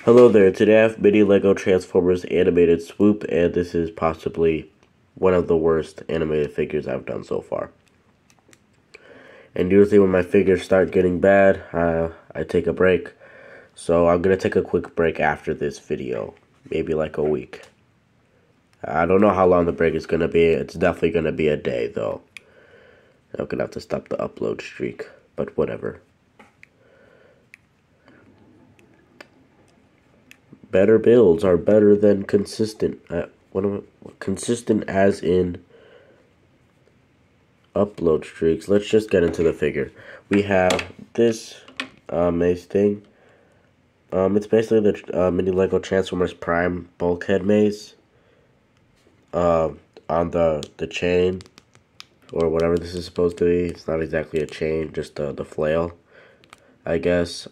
Hello there, today I have mini LEGO Transformers animated Swoop, and this is possibly one of the worst animated figures I've done so far. And usually when my figures start getting bad, I take a break. So I'm going to take a quick break after this video, maybe like a week. I don't know how long the break is going to be, it's definitely going to be a day though. I'm going to have to stop the upload streak, but whatever. Better builds are better than consistent. Consistent as in upload streaks. Let's just get into the figure. We have this maze thing. It's basically the mini LEGO Transformers Prime bulkhead maze. On the chain or whatever this is supposed to be. It's not exactly a chain, just the flail, I guess.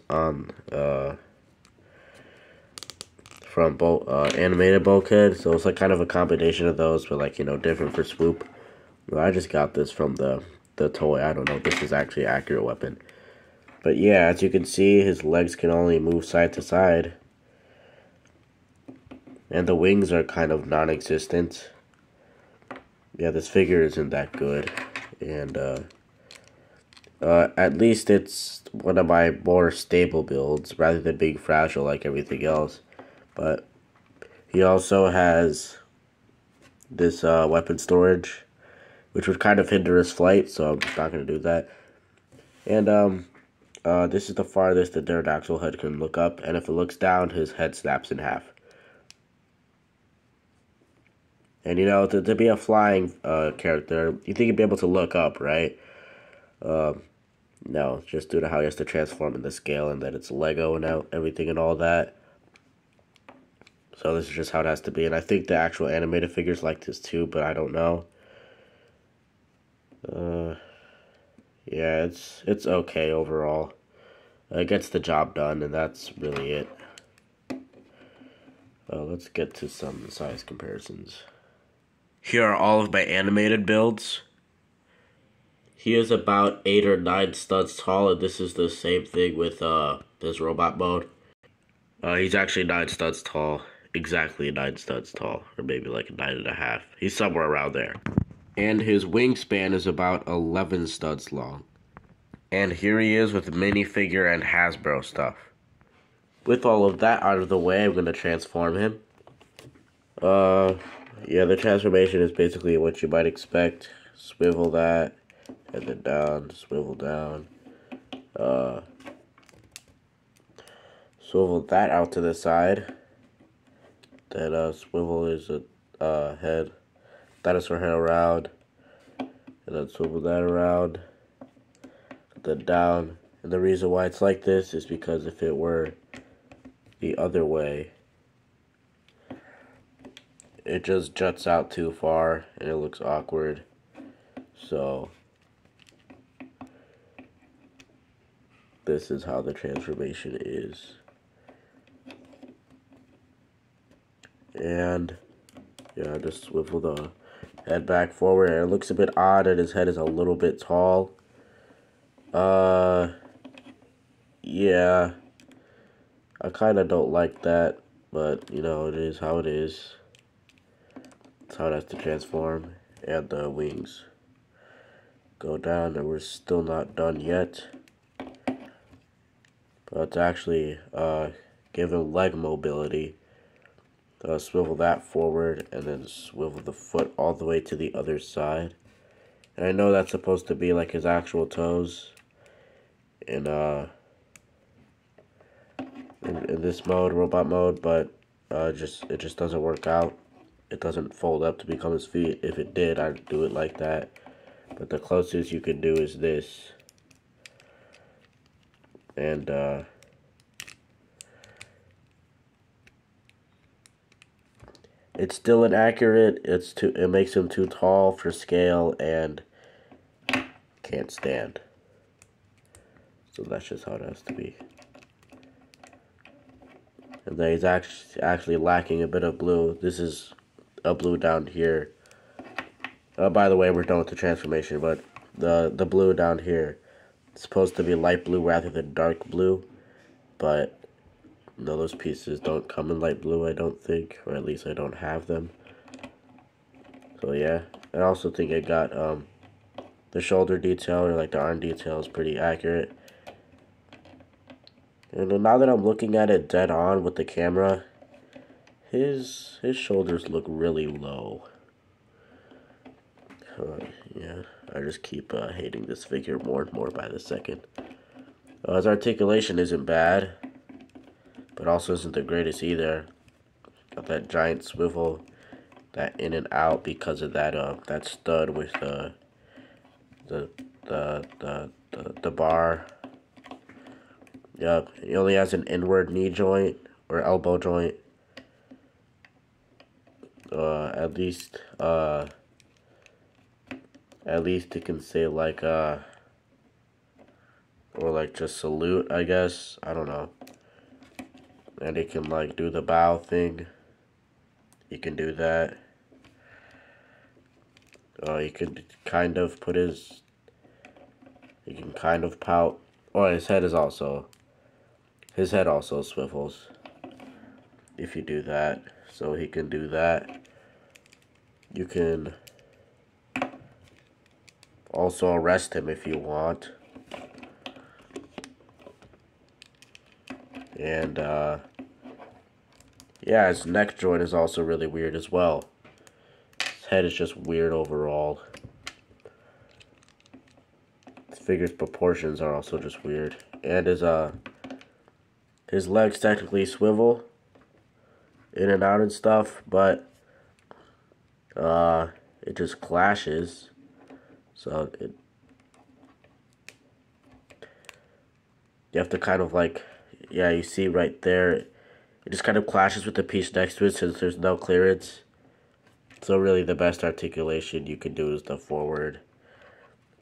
From animated bulkhead, so it's like kind of a combination of those, but like, you know, different for Swoop. Well, I just got this from the toy. I don't know if this is actually an accurate weapon, but yeah, as you can see, his legs can only move side to side, and the wings are kind of non-existent. Yeah, this figure isn't that good, and at least it's one of my more stable builds rather than being fragile like everything else. But he also has this weapon storage, which would kind of hinder his flight, so I'm not going to do that. And this is the farthest the pterodactyl head can look up, and if it looks down, his head snaps in half. And you know, to be a flying character, you think you'd be able to look up, right? No, just due to how he has to transform in the scale, and that it's Lego and everything and all that. So this is just how it has to be, and I think the actual animated figures like this too, but I don't know. Yeah, it's okay overall. It gets the job done, and that's really it. Let's get to some size comparisons. Here are all of my animated builds. He is about 8 or 9 studs tall, and this is the same thing with this robot mode. He's actually 9 studs tall. Exactly 9 studs tall, or maybe like 9.5. He's somewhere around there. And his wingspan is about 11 studs long. And here he is with minifigure and Hasbro stuff. With all of that out of the way, I'm going to transform him. Yeah, the transformation is basically what you might expect. Swivel that, and then down, swivel down. Swivel that out to the side. Then swivel is a head, dinosaur head around, and then swivel that around, then down. And the reason why it's like this is because if it were the other way, it just juts out too far and it looks awkward. So this is how the transformation is. And yeah, just swivel the head back forward, and it looks a bit odd and his head is a little bit tall. Yeah, I kind of don't like that, but you know, it is how it is. That's how it has to transform. And the wings go down, and we're still not done yet. But to actually give him leg mobility, swivel that forward, and then swivel the foot all the way to the other side. And I know that's supposed to be like his actual toes in this mode, robot mode, but it just doesn't work out. It doesn't fold up to become his feet. If it did, I'd do it like that. But the closest you can do is this. And it's still inaccurate. It makes him too tall for scale and can't stand. So that's just how it has to be. And then he's actually lacking a bit of blue. This is a blue down here. By the way, we're done with the transformation, but the blue down here is supposed to be light blue rather than dark blue. But No, those pieces don't come in light blue, I don't think, or at least I don't have them. So yeah, I also think it got the shoulder detail or like the arm detail is pretty accurate. And now that I'm looking at it dead on with the camera, his shoulders look really low. Yeah, I just keep hating this figure more and more by the second. His articulation isn't bad, but also isn't the greatest either. Got that giant swivel, that in and out because of that that stud with the bar. Yep, he only has an inward knee joint or elbow joint. At least it can say like or like just salute, I guess. I don't know. And he can like do the bow thing. He can do that. He could kind of put his. He can kind of pout. Oh, his head is also. His head also swivels. If you do that, so he can do that. You can also arrest him if you want. And yeah, his neck joint is also really weird as well. His head is just weird overall. His figure's proportions are also just weird. And his legs technically swivel in and out and stuff, but it just clashes. So you have to kind of like, yeah, you see right there, it just kind of clashes with the piece next to it since there's no clearance. So really the best articulation you can do is the forward,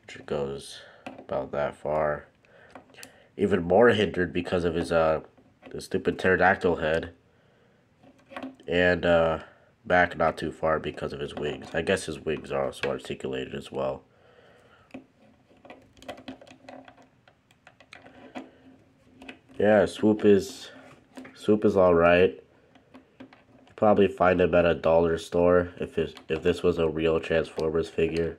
which goes about that far. Even more hindered because of his the stupid pterodactyl head. And back not too far because of his wings. I guess his wings are also articulated as well. Yeah, Swoop is alright. Probably find him at a dollar store if this was a real Transformers figure.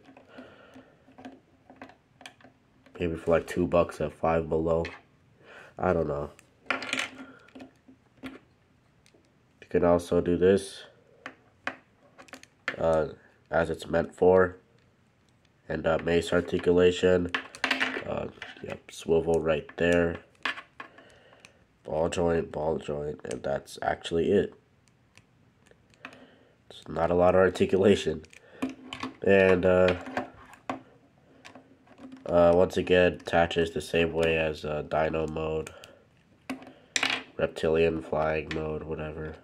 Maybe for like $2 at Five Below. I don't know. You can also do this as it's meant for, and mace articulation. Yep, swivel right there. Ball joint, and that's actually it. It's not a lot of articulation. And once again, attaches the same way as Dino mode, reptilian flying mode, whatever.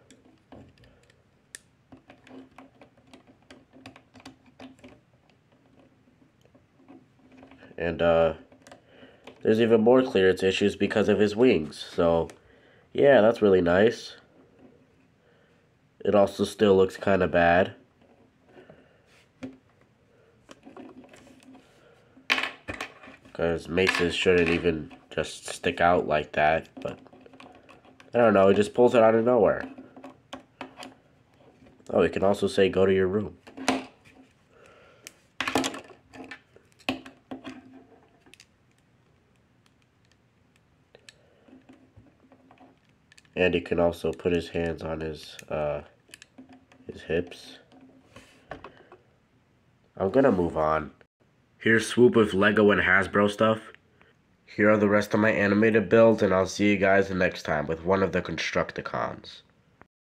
And there's even more clearance issues because of his wings. So yeah, that's really nice. It also still looks kind of bad. Because maces shouldn't even just stick out like that, but I don't know, it just pulls it out of nowhere. Oh, it can also say go to your room. And he can also put his hands on his hips. I'm gonna move on. Here's Swoop with Lego and Hasbro stuff. Here are the rest of my animated builds, and I'll see you guys next time with one of the Constructicons.